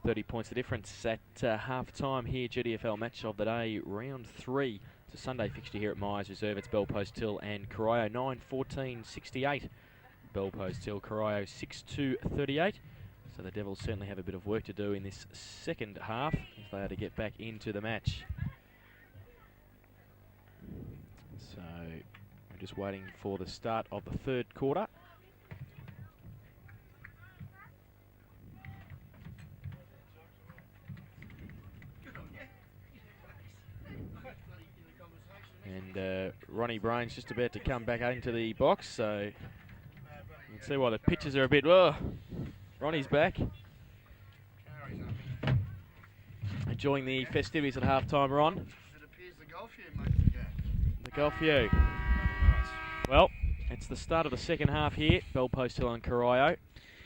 30 points the difference at half-time here. GDFL match of the day, round 3. It's a Sunday fixture here at Myers Reserve. It's Belpost Till and Corio, 9-14-68. Belpost Till, Corio 6-2-38. So the Devils certainly have a bit of work to do in this second half if they are to get back into the match. So we're just waiting for the start of the third quarter. And Ronnie Brain's just about to come back into the box, so you can see why the pitches are a bit... Oh, Ronnie's back. Enjoying the festivities at half-time, Ron. It appears the golf you made the golf you. Well, it's the start of the second half here. Belpost Hill and Corio.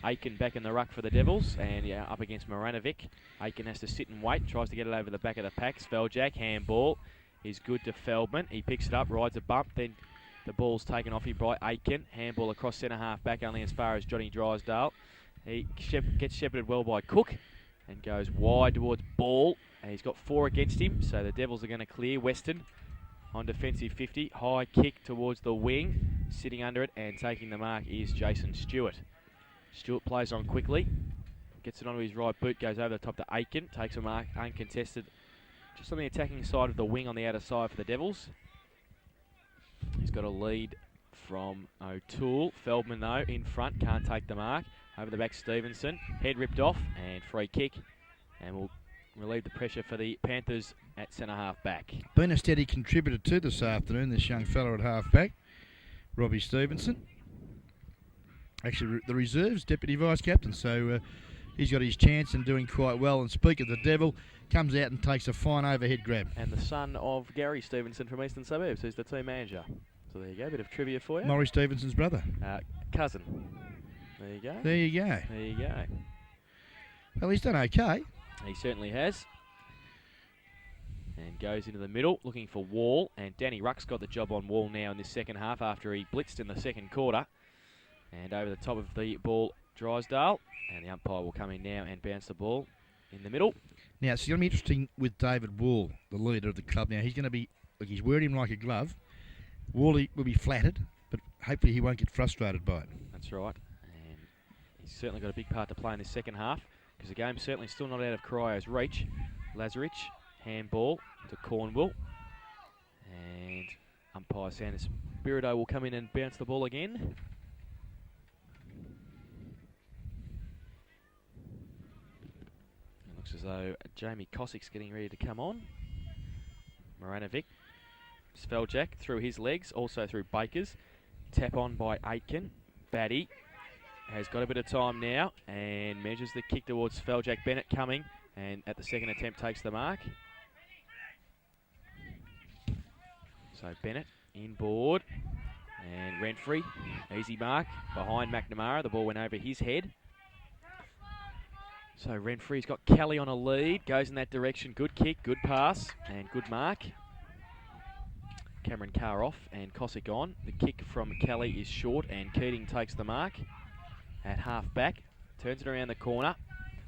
Aiken back in the ruck for the Devils, and up against Maranovic. Aiken has to sit and wait, tries to get it over the back of the pack. Sveljak, handball, is good to Feldman. He picks it up, rides a bump, then the ball's taken off him by Aiken. Handball across centre half back, only as far as Johnny Drysdale. He gets shepherded well by Cook and goes wide towards ball. And he's got 4 against him, so the Devils are going to clear. Weston on defensive 50. High kick towards the wing. Sitting under it and taking the mark is Jason Stewart. Stewart plays on quickly. Gets it onto his right boot, goes over the top to Aiken. Takes a mark uncontested. Just on the attacking side of the wing on the outer side for the Devils. He's got a lead from O'Toole. Feldman, though, in front, can't take the mark. Over the back, Stevenson. Head ripped off and free kick. And will relieve the pressure for the Panthers at centre-half back. Been a steady contributor too this afternoon, this young fella at half-back, Robbie Stevenson. Actually, the reserves deputy vice-captain, so he's got his chance and doing quite well. And speak of the Devil, comes out and takes a fine overhead grab. And the son of Gary Stevenson from Eastern Suburbs, who's the team manager. So there you go, a bit of trivia for you. Maury Stevenson's brother. Cousin. There you go. There you go. There you go. Well, he's done okay. He certainly has. And goes into the middle, looking for Wall. And Danny Ruck's got the job on Wall now in this second half after he blitzed in the second quarter. And over the top of the ball, Drysdale. And the umpire will come in now and bounce the ball in the middle. Now, it's going to be interesting with David Wall, the leader of the club. Now, he's going to be, look, he's wearing him like a glove. Wally will be flattered, but hopefully he won't get frustrated by it. That's right. And he's certainly got a big part to play in this second half because the game's certainly still not out of Corio's reach. Lazarich, handball to Cornwall. And umpire Sanders Spirito will come in and bounce the ball again. It looks as though Jamie Cossack's getting ready to come on. Maranovic. Sveljak through his legs, also through Baker's. Tap on by Aitken. Batty has got a bit of time now and measures the kick towards Sveljak. Bennett coming and at the second attempt takes the mark. So Bennett inboard and Renfrey. Easy mark behind McNamara. The ball went over his head. So Renfrey's got Kelly on a lead. Goes in that direction. Good kick, good pass and good mark. Cameron Carr off and Cossack on. The kick from Kelly is short and Keating takes the mark at half back. Turns it around the corner.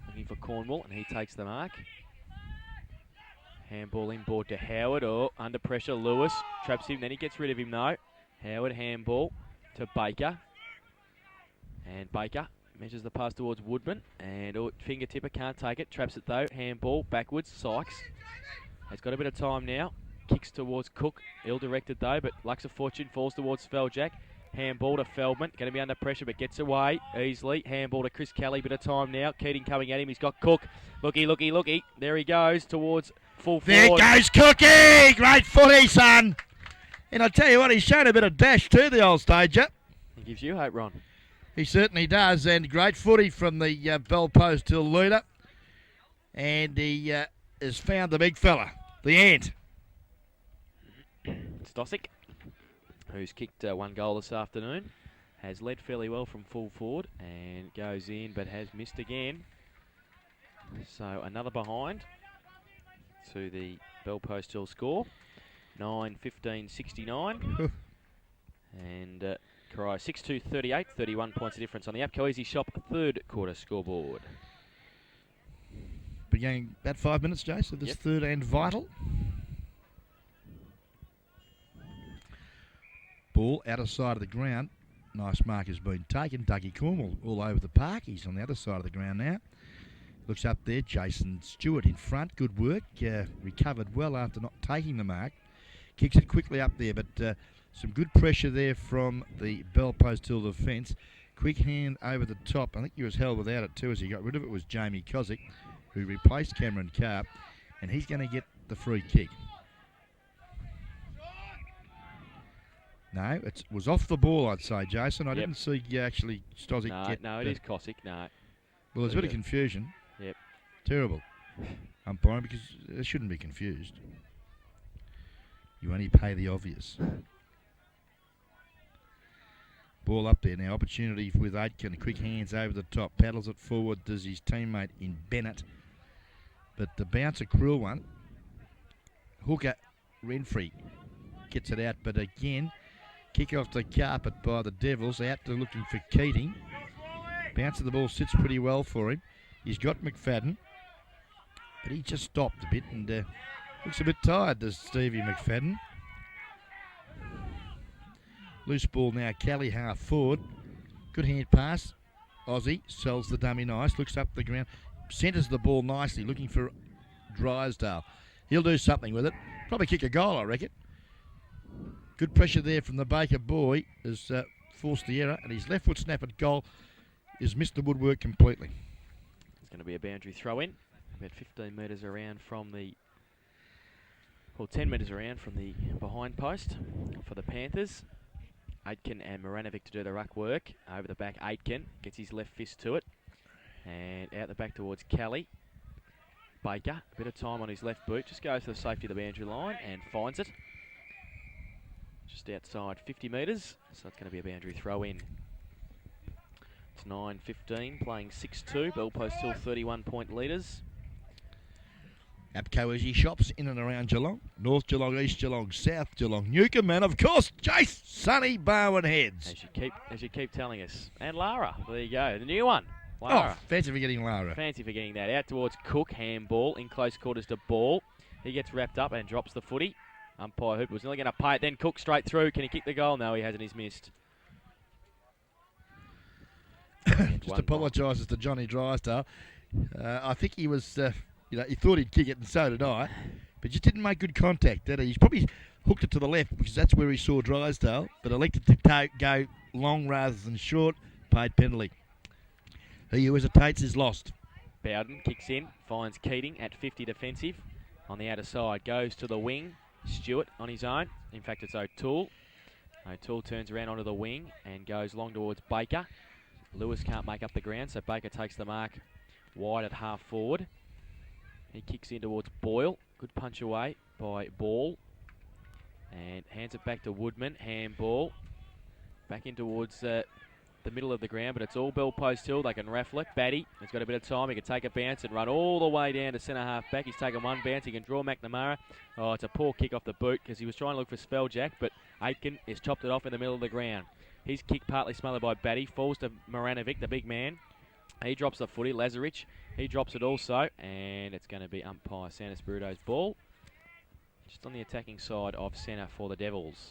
Looking for Cornwall and he takes the mark. Handball inboard to Howard. Oh, under pressure. Lewis traps him. Then he gets rid of him though. Howard handball to Baker. And Baker measures the pass towards Woodman. And fingertipper can't take it. Traps it though. Handball backwards. Sykes has got a bit of time now. Kicks towards Cook, ill-directed though, but Lux of Fortune falls towards Sveljak. Handball to Feldman, going to be under pressure, but gets away easily. Handball to Chris Kelly, bit of time now. Keating coming at him, he's got Cook. Looky, looky, looky. There he goes towards full forward. There goes Cookie! Great footy, son! And I tell you what, he's shown a bit of dash too, the old stager. He gives you hope, Ron. He certainly does, and great footy from the Belpost Hill leader. And he has found the big fella, the ant. Stosic, who's kicked one goal this afternoon, has led fairly well from full forward and goes in but has missed again. So another behind to the Belpost Hill score, 9-15-69. And Corio 6-2-38, 31 points of difference on the APCO Easy Shop third quarter scoreboard. Been going about 5 minutes, Jace, of this third and vital. Ball out of side of the ground. Nice mark has been taken. Dougie Cornwall all over the park. He's on the other side of the ground now. Looks up there. Jason Stewart in front. Good work. Recovered well after not taking the mark. Kicks it quickly up there, but some good pressure there from the Bell Post Hill defence. Quick hand over the top. I think he was held without it too as he got rid of it. Was Jamie Kozik, who replaced Cameron Carp, and he's going to get the free kick. No, it was off the ball, I'd say, Jason. I didn't see actually Stozic get... No, it is Kozik, no. Well, there's a bit of confusion. Yep. Terrible. Umpiring, because they shouldn't be confused. You only pay the obvious. Ball up there now. Opportunity with Aitken. Quick hands over the top. Paddles it forward. Does his teammate in Bennett. But the bounce, a cruel one. Hooker Renfrey gets it out, but again... Kick off the carpet by the Devils. Out to looking for Keating. Bounce of the ball sits pretty well for him. He's got McFadden. But he just stopped a bit and looks a bit tired, does Stevie McFadden. Loose ball now. Kelly half forward. Good hand pass. Aussie sells the dummy nice. Looks up the ground. Centres the ball nicely. Looking for Drysdale. He'll do something with it. Probably kick a goal, I reckon. Good pressure there from the Baker boy has forced the error, and his left foot snap at goal has missed the woodwork completely. It's going to be a boundary throw in, about 15 metres around from the, 10 metres around from the behind post for the Panthers. Aitken and Moranovic to do the ruck work. Over the back, Aitken gets his left fist to it, and out the back towards Kelly. Baker, a bit of time on his left boot, just goes to the safety of the boundary line and finds it. Just outside 50 metres, so it's going to be a boundary throw in. It's 9:15, playing 6-2. Bell Post Hill 31-point leaders. APCO Easy Shops in and around Geelong. North Geelong, East Geelong, South Geelong, Newcombe, and of course, Jace, Sunny Barwon Heads. As you keep telling us. And Lara, there you go, the new one. Lara. Oh, fancy for getting Lara. Fancy for getting that. Out towards Cook, handball, in close quarters to Ball. He gets wrapped up and drops the footy. Umpire Hooper was nearly going to pay it, then Cook straight through. Can he kick the goal? No, he hasn't. He's missed. Just apologises to Johnny Drysdale. I think he was, he thought he'd kick it, and so did I. But just didn't make good contact, did he? He's probably hooked it to the left because that's where he saw Drysdale, but elected to go long rather than short. Paid penalty. He who hesitates is lost. Bowden kicks in, finds Keating at 50 defensive. On the outer side, goes to the wing. Stewart on his own. In fact, it's O'Toole. O'Toole turns around onto the wing and goes long towards Baker. Lewis can't make up the ground, so Baker takes the mark wide at half forward. He kicks in towards Boyle. Good punch away by Ball. And hands it back to Woodman. Handball. Back in towards the middle of the ground, but it's all Bell Post Hill. They can raffle it. Batty has got a bit of time. He can take a bounce and run all the way down to centre half back. He's taken one bounce. He can draw McNamara. Oh, it's a poor kick off the boot because he was trying to look for Spelljack, but Aitken has chopped it off in the middle of the ground. His kick partly smothered by Batty. Falls to Moranovic, the big man. He drops the footy. Lazarich, he drops it also, and it's going to be umpire Santa Spirito's ball. Just on the attacking side of centre for the Devils.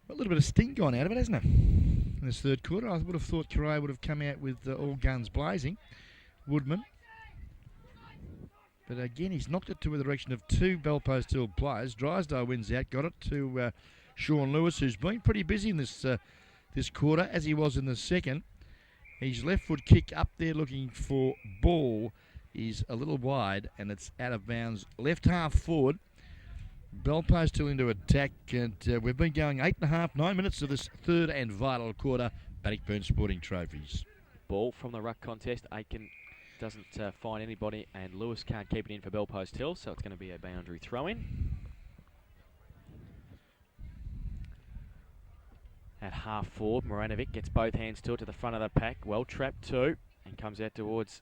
A little bit of sting gone out of it, hasn't it? In this third quarter, I would have thought Corio would have come out with all guns blazing. Woodman. But again, he's knocked it to the direction of two Bell Post Hill players. Drysdale wins out, got it to Sean Lewis, who's been pretty busy in this quarter, as he was in the second. His left foot kick up there looking for Ball is a little wide, and it's out of bounds. Left half forward. Bell Post Hill into attack, and we've been going 9 minutes of this third and vital quarter. Bannockburn Sporting Trophies. Ball from the ruck contest. Aitken doesn't find anybody, and Lewis can't keep it in for Bell Post Hill, so it's going to be a boundary throw-in. At half forward, Moranovic gets both hands to it to the front of the pack. Well trapped too, and comes out towards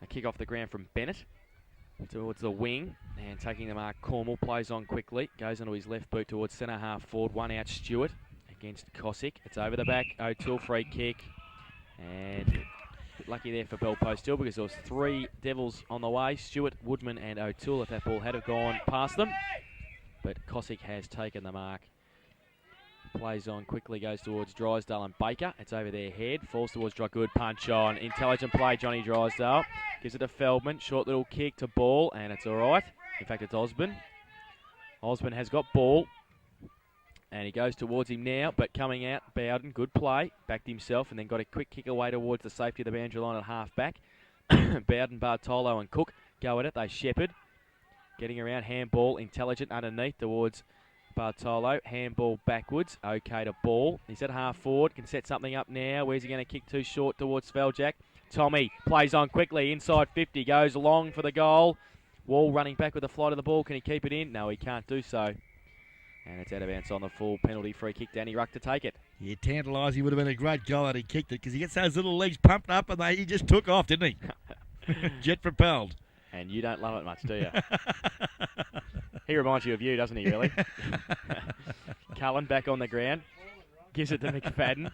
a kick off the ground from Bennett. Towards the wing, and taking the mark, Cornwall plays on quickly, goes onto his left boot towards centre half forward, one out Stewart against Cosick. It's over the back, O'Toole free kick, and lucky there for Bell Post Hill because there was 3 Devils on the way. Stewart, Woodman and O'Toole, if that ball had have gone past them. But Cossack has taken the mark. Plays on quickly, goes towards Drysdale and Baker. It's over their head, falls towards Dry. Good punch on. Intelligent play, Johnny Drysdale. Gives it to Feldman. Short little kick to ball, and it's all right. In fact, it's Osborne. Osborne has got ball. And he goes towards him now, but coming out, Bowden, good play, backed himself, and then got a quick kick away towards the safety of the boundary line at half-back. Bowden, Bartolo and Cook go at it. They shepherd. Getting around, handball, Intelligent underneath towards Bartolo. Handball backwards, okay to ball. He's at half-forward, can set something up now. Where's he going to kick too short towards Sveljak? Tommy plays on quickly, inside 50, goes long for the goal. Wall running back with the flight of the ball. Can he keep it in? No, he can't do so. And it's out of bounds on the full penalty free kick. Danny Ruck to take it. Yeah, tantalising. Would have been a great goal had he kicked it because he gets those little legs pumped up and he just took off, didn't he? Jet propelled. And you don't love it much, do you? He reminds you of you, doesn't he, really? Cullen back on the ground. Gives it to McFadden.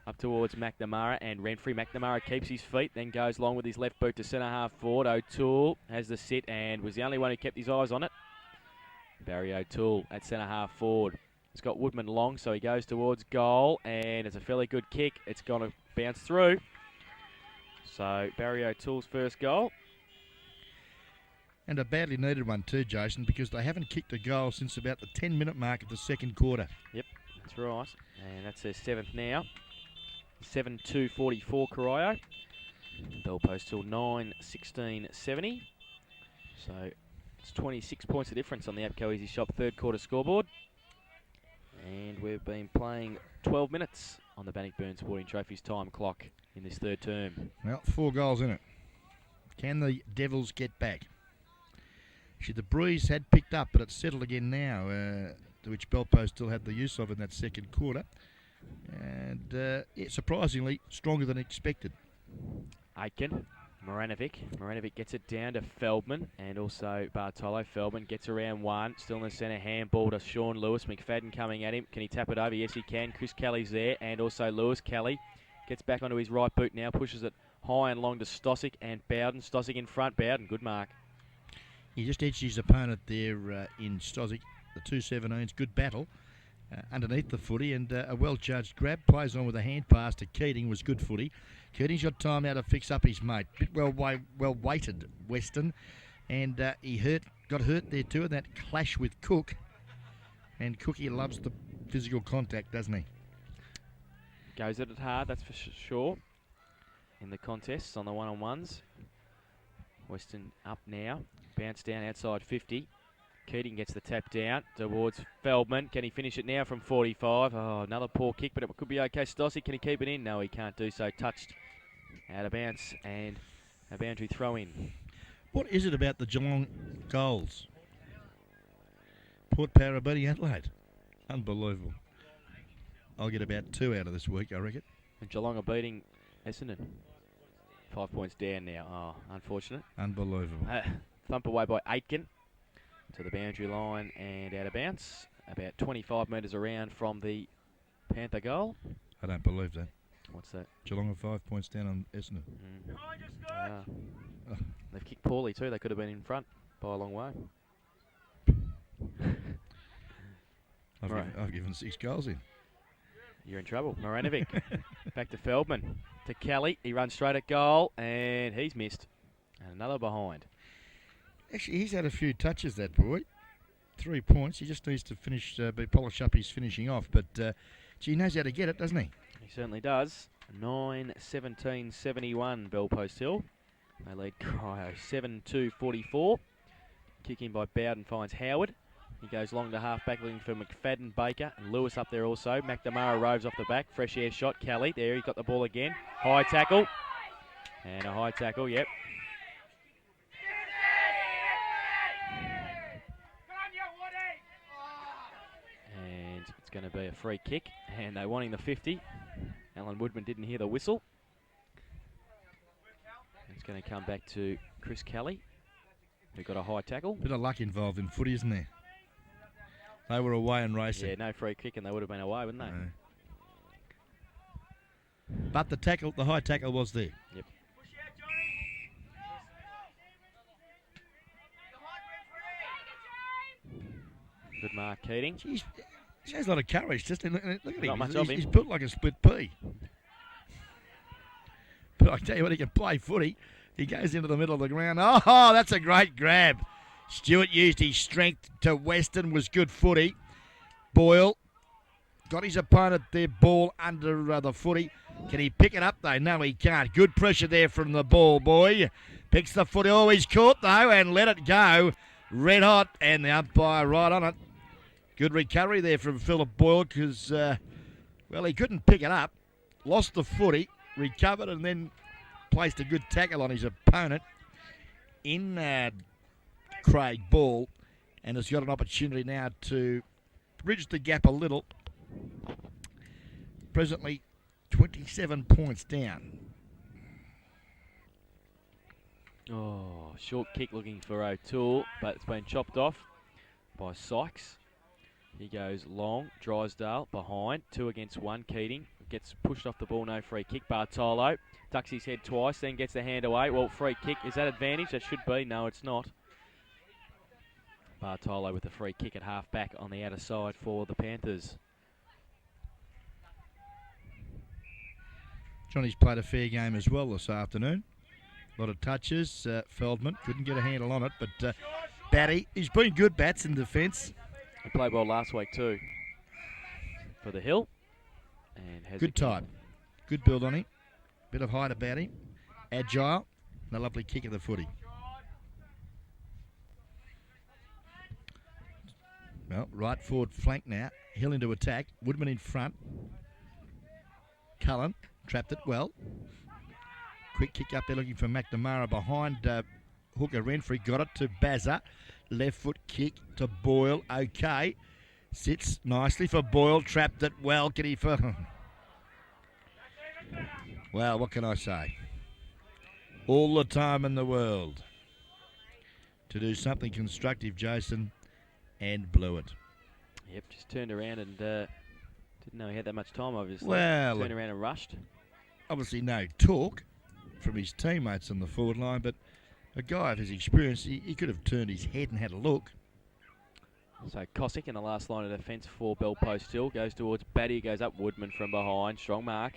Up towards McNamara and Renfrey. McNamara keeps his feet, then goes long with his left boot to centre half forward. O'Toole has the sit and was the only one who kept his eyes on it. Barry O'Toole at centre half forward. He's got Woodman long, so he goes towards goal, and it's a fairly good kick. It's going to bounce through. So Barry O'Toole's first goal. And a badly needed one too, Jason, because they haven't kicked a goal since about the 10-minute mark of the second quarter. Yep, that's right. And that's their 7th now. 7-2-44 Corio. Bell Post till 9-16-70. So it's 26 points of difference on the APCO Easy Shop third quarter scoreboard. And we've been playing 12 minutes on the Bannockburn Sporting Trophies time clock in this third term. Well, 4 goals in it. Can the Devils get back? Actually, the breeze had picked up, but it's settled again now, which Bell Post still had the use of in that second quarter. And surprisingly, stronger than expected. Aitken. Moranovic gets it down to Feldman and also Bartolo. Feldman gets around one, still in the centre, handball to Sean Lewis. McFadden coming at him. Can he tap it over? Yes, he can. Chris Kelly's there and also Lewis. Kelly gets back onto his right boot now, pushes it high and long to Stossick and Bowden. Stossick in front. Bowden, good mark. He just edged his opponent there in Stossick. The 2-17's good battle underneath the footy and a well-judged grab. Plays on with a hand pass to Keating, was good footy. Keating's got time now to fix up his mate. Bit well-weighted, Weston. And he got hurt there too in that clash with Cook. And Cookie loves the physical contact, doesn't he? Goes at it hard, that's for sure. In the contests on the one-on-ones. Weston up now. Bounce down outside 50. Keating gets the tap down towards Feldman. Can he finish it now from 45? Oh, another poor kick, but it could be okay. Stossick, can he keep it in? No, he can't do so. Touched out of bounce and a boundary throw in. What is it about the Geelong goals? Port Power beating Adelaide. Unbelievable. I'll get about 2 out of this week, I reckon. And Geelong are beating Essendon. 5 points down now. Oh, unfortunate. Unbelievable. Thump away by Aitken to the boundary line and out of bounce. About 25 metres around from the Panther goal. I don't believe that. What's that? Geelong are 5 points down on Essendon. They've kicked poorly too. They could have been in front by a long way. I've given 6 goals in. You're in trouble. Moranovic back to Feldman. To Kelly. He runs straight at goal and he's missed. And another behind. Actually, he's had a few touches, that boy. 3 points. He just needs to polish up his finishing off. But he knows how to get it, doesn't he? He certainly does. 9-17-71 Bell Post Hill. They lead Cryo 7-2-44. Kick in by Bowden finds Howard. He goes long to half-back looking for McFadden, Baker, and Lewis up there also. McNamara roves off the back. Fresh air shot. Kelly, there, he got the ball again. High tackle. And a high tackle, yep. And it's going to be a free kick. And they're wanting the 50. Alan Woodman didn't hear the whistle. It's going to come back to Chris Kelly, who got a high tackle. Bit of luck involved in footy, isn't there? They were away and racing. Yeah, no free kick and they would have been away, wouldn't they? No. But the high tackle was there. Yep. Good mark, Keating. Jeez, shows a lot of courage. Just look at Not him. much of him. He's built like a split pea. But I tell you what, he can play footy. He goes into the middle of the ground. Oh, that's a great grab. Stewart used his strength to Weston. Was good footy. Boyle got his opponent there. Ball under the footy. Can he pick it up though? No, he can't. Good pressure there from the ball boy. Picks the footy. Oh, he's caught though and let it go. Red hot, and the umpire right on it. Good recovery there from Philip Boyle because, well, he couldn't pick it up. Lost the footy, recovered, and then placed a good tackle on his opponent in Craig Ball, and has got an opportunity now to bridge the gap a little. Presently, 27 points down. Oh, short kick looking for O'Toole, but it's been chopped off by Sykes. He goes long, Drysdale behind, 2 against 1, Keating. Gets pushed off the ball, no free kick. Bartolo ducks his head twice, then gets the hand away. Well, free kick, is that advantage? That should be. No, it's not. Bartolo with the free kick at half back on the outer side for the Panthers. Johnny's played a fair game as well this afternoon. A lot of touches. Feldman couldn't get a handle on it, but Batty, he's been good, Bats, in defence. He played well last week too for the Hill. And has good type. Good build on him. Bit of height about him. Agile. And a lovely kick of the footy. Well, right forward flank now. Hill into attack. Woodman in front. Cullen trapped it well. Quick kick up there looking for McNamara behind hooker Renfrey. Got it to Bazza. Left foot kick to Boyle. Okay. Sits nicely for Boyle. Trapped it well. Can he for... Well, what can I say? All the time in the world to do something constructive, Jason, and blew it. Yep, just turned around and didn't know he had that much time, obviously. Well, turned around and rushed. Obviously no talk from his teammates on the forward line, but a guy of his experience, he could have turned his head and had a look. So Cossack in the last line of defence for Bell Post Hill. Goes towards Batty, goes up Woodman from behind. Strong mark.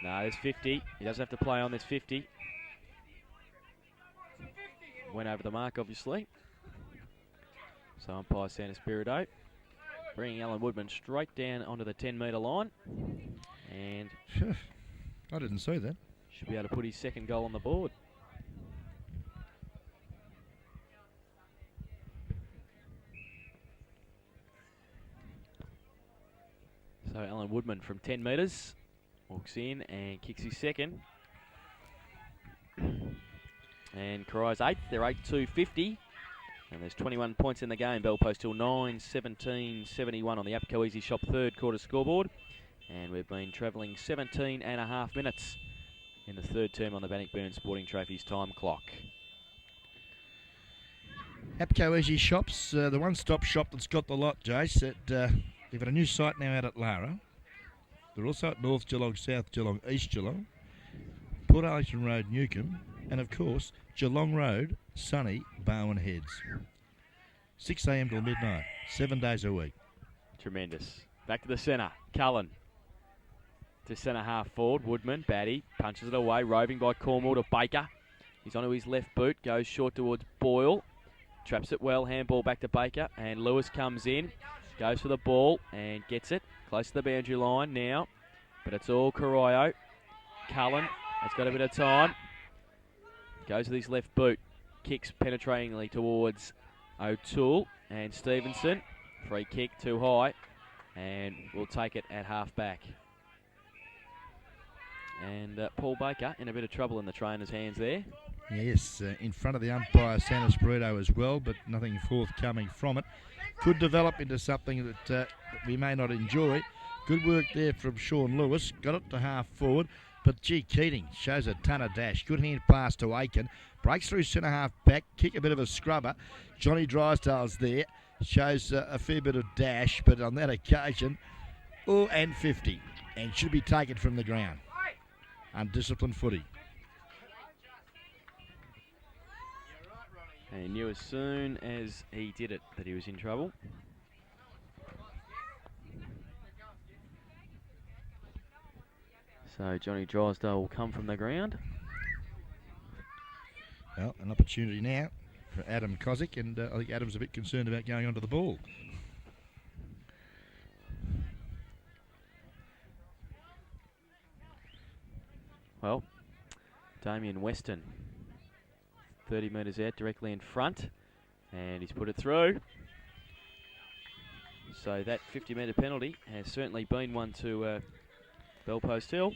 No, there's 50. He doesn't have to play on, there's 50. Went over the mark, obviously. So umpire San Espirito bringing Alan Woodman straight down onto the 10-metre line. And I didn't see that. Should be able to put his second goal on the board. So Alan Woodman from 10 metres walks in and kicks his second. And Corio's 8th. They're 8-2-50. And there's 21 points in the game. Bell Post Hill 9-17-71 on the Apco Easy Shop third quarter scoreboard. And we've been travelling 17 and a half minutes in the third term on the Bannockburn Sporting Trophies time clock. Apco Easy Shops, the one-stop shop that's got the lot, Jace. They've got a new site now out at Lara. They're also at North Geelong, South Geelong, East Geelong, Port Arlington Road, Newcombe, and of course, Geelong Road, sunny Barwon Heads. 6 a.m. till midnight, 7 days a week. Tremendous. Back to the centre. Cullen to centre half forward. Woodman, Batty, punches it away. Roving by Cornwall to Baker. He's onto his left boot. Goes short towards Boyle. Traps it well. Handball back to Baker. And Lewis comes in. Goes for the ball and gets it. Close to the boundary line now. But it's all Corio. Cullen has got a bit of time. Goes with his left boot. Kicks penetratingly towards O'Toole and Stevenson. Free kick too high. And we'll take it at half back. And Paul Baker in a bit of trouble in the trainer's hands there. Yes, in front of the umpire, San Espirito as well, but nothing forthcoming from it. Could develop into something that we may not enjoy. Good work there from Sean Lewis. Got it to half forward. But gee, Keating shows a ton of dash. Good hand pass to Aiken. Breaks through centre half back. Kick a bit of a scrubber. Johnny Drysdale's there. Shows a fair bit of dash, but on that occasion, and 50. And should be taken from the ground. Undisciplined footy. And he knew as soon as he did it that he was in trouble. So Johnny Drysdale will come from the ground. Well, an opportunity now for Adam Kozik, and I think Adam's a bit concerned about going onto the ball. Well, Damien Weston, 30 metres out, directly in front, and he's put it through. So that 50-metre penalty has certainly been one to Bellpost Hill.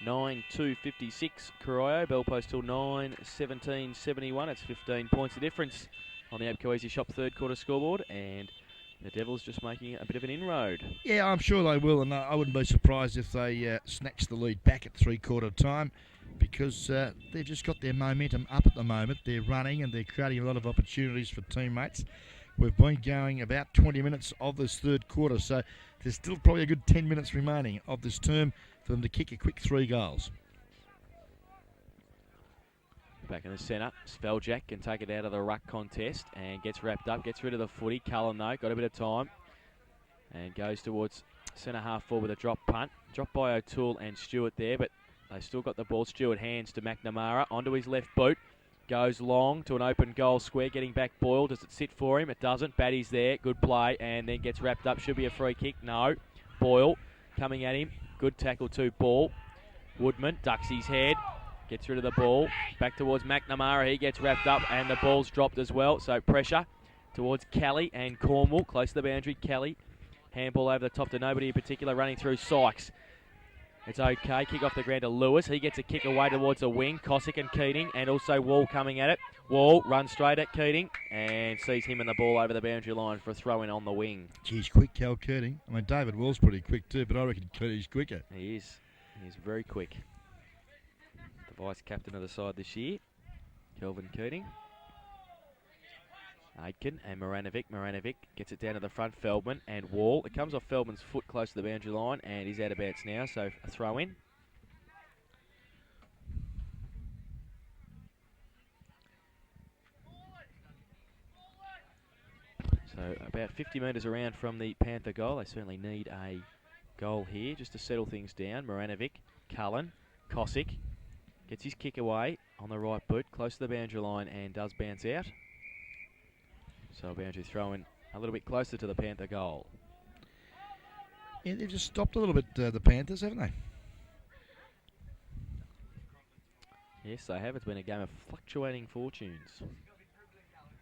9-2-56 Corio, Bellpost Hill 9-17-71. It's 15 points of difference on the Abco Easy Shop third quarter scoreboard, and the Devils just making a bit of an inroad. Yeah, I'm sure they will, and I wouldn't be surprised if they snatch the lead back at three-quarter time, because they've just got their momentum up at the moment. They're running and they're creating a lot of opportunities for teammates. We've been going about 20 minutes of this third quarter, so there's still probably a good 10 minutes remaining of this term for them to kick a quick 3 goals. Back in the centre, Sveljak can take it out of the ruck contest and gets wrapped up, gets rid of the footy. Cullen, though, got a bit of time and goes towards centre half forward with a drop punt. Dropped by O'Toole and Stewart there, but they still got the ball. Stewart hands to McNamara, onto his left boot. Goes long to an open goal square, getting back Boyle. Does it sit for him? It doesn't. Batty's there, good play, and then gets wrapped up. Should be a free kick. No. Boyle coming at him. Good tackle to Ball. Woodman ducks his head, gets rid of the ball. Back towards McNamara. He gets wrapped up, and the ball's dropped as well. So pressure towards Kelly and Cornwall. Close to the boundary. Kelly. Handball over the top to nobody in particular, running through Sykes. It's okay. Kick off the ground to Lewis. He gets a kick away towards the wing. Cossack and Keating, and also Wall coming at it. Wall runs straight at Keating and sees him and the ball over the boundary line for a throw-in on the wing. Geez, quick, Cal Keating. I mean, David Wall's pretty quick too, but I reckon Keating's quicker. He is. He is very quick. The vice-captain of the side this year, Kelvin Keating. Aitken and Moranovic. Moranovic gets it down to the front. Feldman and Wall. It comes off Feldman's foot close to the boundary line, and he's out of bounds now, so a throw in. So about 50 metres around from the Panther goal. They certainly need a goal here just to settle things down. Moranovic, Cullen, Cossack gets his kick away on the right boot, close to the boundary line, and does bounce out. So a boundary throw in a little bit closer to the Panther goal. Yeah, they've just stopped a little bit, the Panthers, haven't they? Yes, they have. It's been a game of fluctuating fortunes.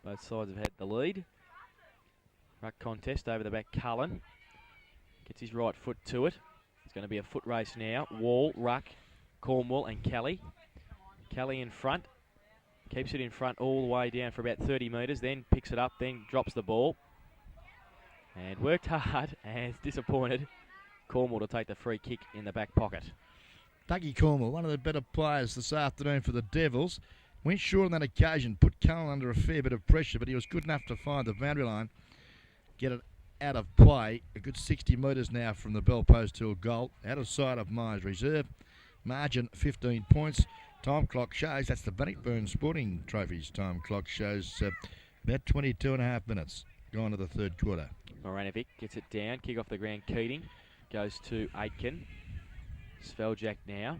Both sides have had the lead. Ruck contest over the back. Cullen gets his right foot to it. It's going to be a foot race now. Wall, Ruck, Cornwall and Kelly. Kelly in front. Keeps it in front all the way down for about 30 metres, then picks it up, then drops the ball. And worked hard and disappointed. Cornwall to take the free kick in the back pocket. Dougie Cornwall, one of the better players this afternoon for the Devils. Went short on that occasion, put Cullen under a fair bit of pressure, but he was good enough to find the boundary line, get it out of play. A good 60 metres now from the Bellpost Hill goal, out of sight of Myers Reserve. Margin 15 points. Time clock shows, that's the Bannockburn Sporting Trophies time clock shows about 22 and a half minutes gone to the third quarter. Moranovic gets it down, kick off the ground. Keating goes to Aitken. Sveljak now.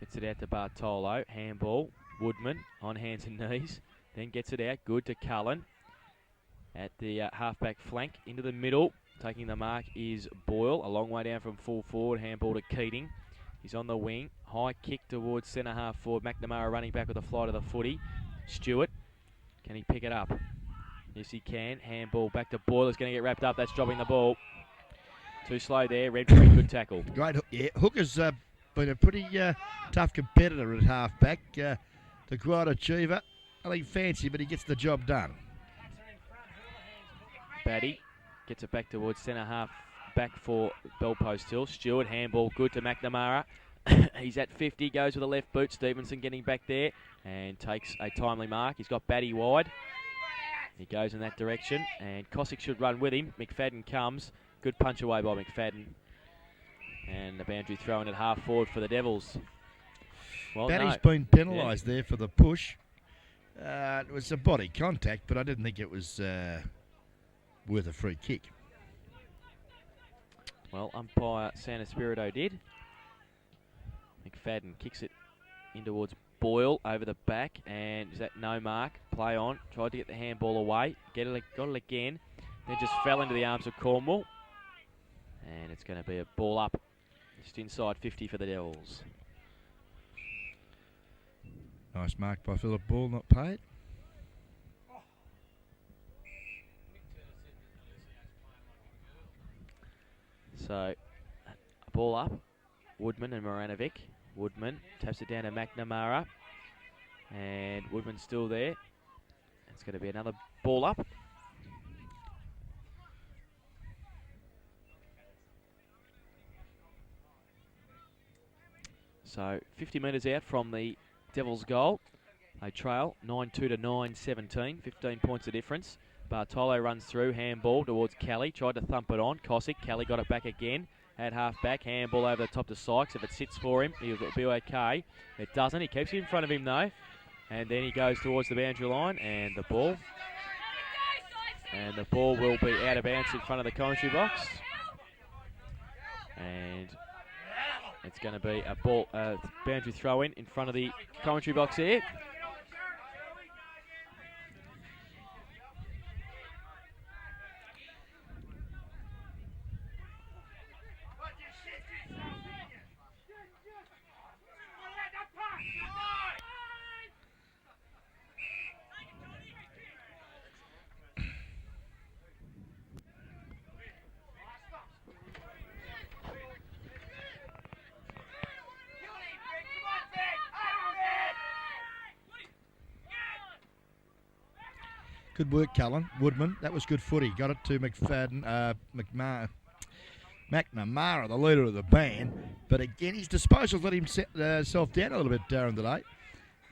Gets it out to Bartolo. Handball. Woodman on hands and knees. Then gets it out. Good to Cullen. At the half-back flank. Into the middle. Taking the mark is Boyle. A long way down from full forward. Handball to Keating. He's on the wing. High kick towards centre half forward. McNamara running back with a flight of the footy. Stewart. Can he pick it up? Yes, he can. Handball back to Boyle. Is going to get wrapped up. That's dropping the ball. Too slow there. Redford, good tackle. Great hook. Yeah, Hooker's been a pretty tough competitor at half-back. The great achiever. I think fancy, but he gets the job done. Batty gets it back towards centre half. Back for Bellpost Hill. Stewart, handball, good to McNamara. He's at 50, goes with the left boot. Stevenson getting back there and takes a timely mark. He's got Batty wide. He goes in that direction, and Cossack should run with him. McFadden comes. Good punch away by McFadden. And the boundary thrown at half forward for the Devils. Well, Batty's been penalised there for the push. It was a body contact, but I didn't think it was worth a free kick. Well, umpire San Espirito did. McFadden kicks it in towards Boyle over the back, and is that no mark? Play on. Tried to get the handball away. Got it again. Then just fell into the arms of Cornwall. And it's going to be a ball up. Just inside 50 for the Devils. Nice mark by Philip Ball, not paid. So, a ball up. Woodman and Moranovic. Woodman taps it down to McNamara. And Woodman's still there. It's going to be another ball up. So 50 metres out from the Devils' goal. They trail 9-2 to 9-17, 15 points of difference. Bartolo runs through, handball towards Kelly, tried to thump it on. Cossack, Kelly got it back again. At half back, handball over the top to Sykes. If it sits for him, he'll be okay. It doesn't. He keeps it in front of him though. And then he goes towards the boundary line and the ball. And the ball will be out of bounds in front of the commentary box. And it's going to be a ball, boundary throw in front of the commentary box here. Good work, Cullen. Woodman, that was good footy. Got it to McFadden, McNamara, the leader of the band. But again, his disposals let him set himself down a little bit, Darren, today.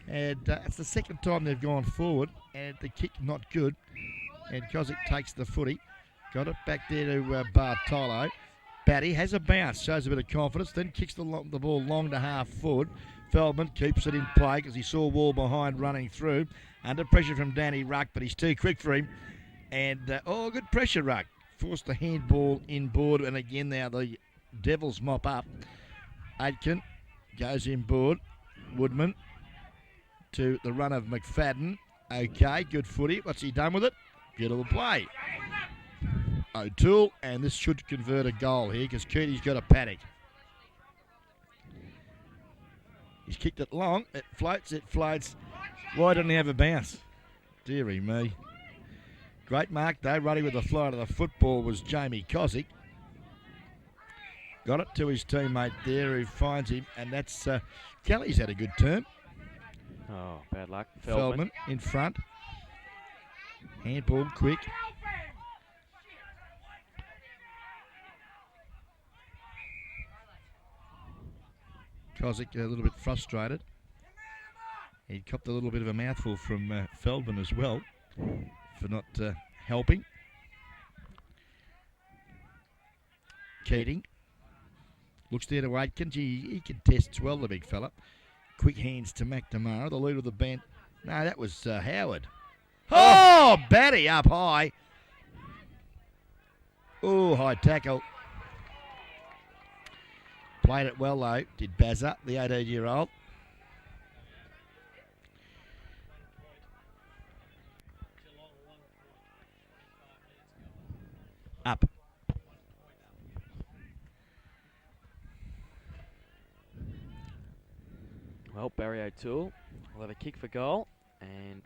And it's the second time they've gone forward, and the kick not good. And Kozik takes the footy. Got it back there to Bartolo. Batty has a bounce, shows a bit of confidence, then kicks the ball long to half forward. Feldman keeps it in play because he saw Wall behind running through. Under pressure from Danny Ruck, but he's too quick for him. And, good pressure, Ruck. Forced the handball inboard, and again now the Devils mop up. Aitken goes inboard. Woodman to the run of McFadden. Okay, good footy. What's he done with it? Beautiful play. O'Toole, and this should convert a goal here because Keaty's got a paddock. He's kicked it long. It floats. Why didn't he have a bounce? Deary me. Great mark though. Running with the flight of the football was Jamie Kozik. Got it to his teammate there who finds him, and that's Kelly's had a good turn. Oh, bad luck. Feldman in front. Handball quick. Kozik a little bit frustrated. He copped a little bit of a mouthful from Feldman as well for not helping. Keating looks there to Aitken. Gee, he contests well, the big fella. Quick hands to McNamara, the leader of the band. No, that was Howard. Oh, Batty up high. Oh, high tackle. Played it well, though, did Bazza, the 18-year-old. Up. Well, Barry O'Toole will have a kick for goal, and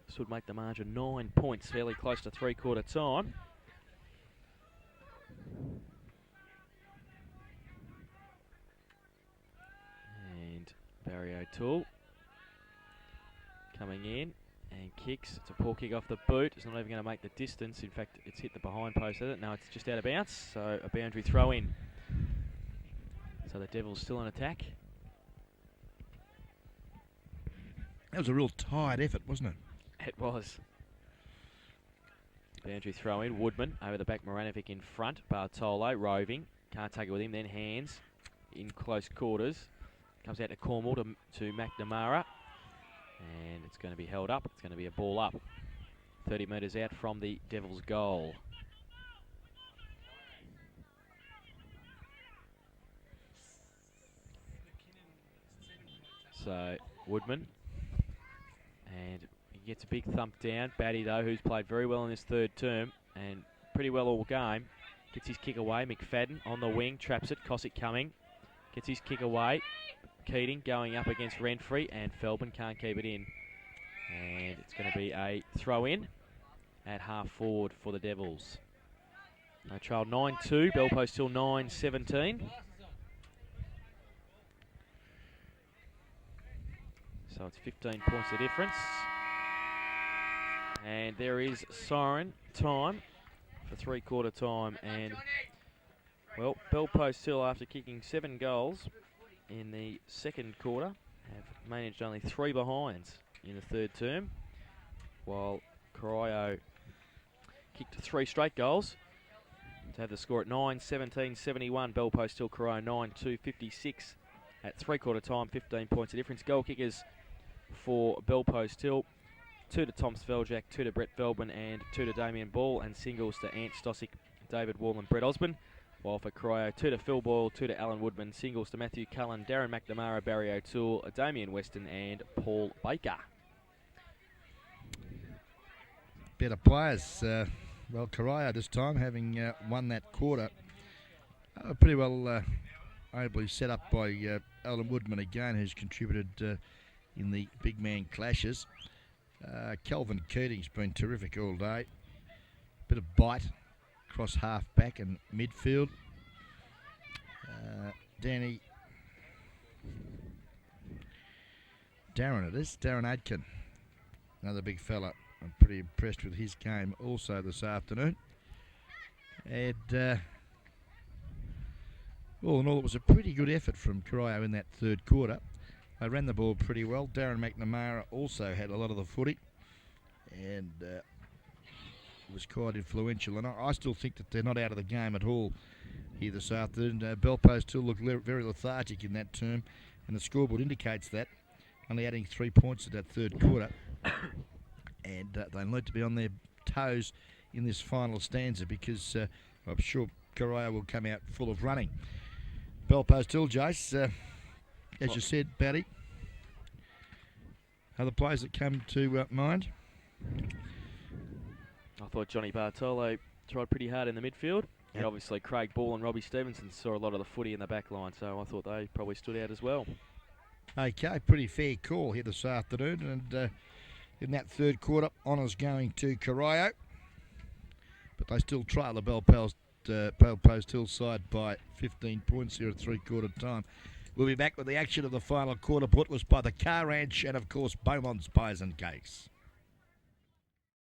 this would make the margin 9 points, fairly close to three-quarter time. And Barry O'Toole coming in and kicks. It's a poor kick off the boot. It's not even going to make the distance. In fact, it's hit the behind post, has it? No, it's just out of bounds. So a boundary throw in. So the Devils still on attack. That was a real tired effort, wasn't it? It was. Boundary throw in. Woodman over the back. Moranovic in front. Bartolo roving. Can't take it with him. Then hands in close quarters. Comes out to Cornwall to McNamara. And it's going to be held up. It's going to be a ball up. 30 metres out from the Devils' goal. So Woodman, and he gets a big thump down. Batty though, who's played very well in this third term and pretty well all game, gets his kick away. McFadden on the wing, traps it. Cossack coming, gets his kick away. Keating going up against Renfrey, and Feldman can't keep it in. And it's going to be a throw in at half forward for the Devils. No trail 9-2, bell post till 9-17. So it's 15 points the difference. And there is siren time for three-quarter time. And, well, Bell Post Hill, after kicking 7 goals in the second quarter, have managed only 3 behinds in the third term, while Corio kicked 3 straight goals to have the score at 9-17-71. Bell Post Hill, Corio 9-2-56 at three-quarter time, 15 points the difference. Goal kickers for Bell Post Hill: 2 to Tom Sveljak, 2 to Brett Feldman, and 2 to Damien Ball, and singles to Ant Stosic, David Wall, and Brett Osborne. While for Corio, 2 to Phil Boyle, 2 to Alan Woodman, singles to Matthew Cullen, Darren McNamara, Barry O'Toole, Damien Weston, and Paul Baker. Better players. Well, Corio this time, having won that quarter, pretty well ably set up by Alan Woodman again, who's contributed in the big man clashes. Kelvin Keating's been terrific all day. Bit of bite across half back and midfield. Darren Adkin, another big fella. I'm pretty impressed with his game also this afternoon. And all in all, it was a pretty good effort from Corio in that third quarter. They ran the ball pretty well. Darren McNamara also had a lot of the footy and was quite influential. And I still think that they're not out of the game at all here this afternoon. Bell Post still look very lethargic in that term, and the scoreboard indicates that, only adding 3 points to that third quarter. And they need to be on their toes in this final stanza, because I'm sure Corio will come out full of running. Bell Post Hill, Jace, as you said, Batty, other players that come to mind? I thought Johnny Bartolo tried pretty hard in the midfield. And obviously Craig Ball and Robbie Stevenson saw a lot of the footy in the back line, so I thought they probably stood out as well. Okay, pretty fair call here this afternoon. And in that third quarter, honours going to Corio. But they still trail the Bell Post Hill side by 15 points here at three-quarter time. We'll be back with the action of the final quarter, brought to us by the Car Ranch and, of course, Beaumont's Pies and Cakes.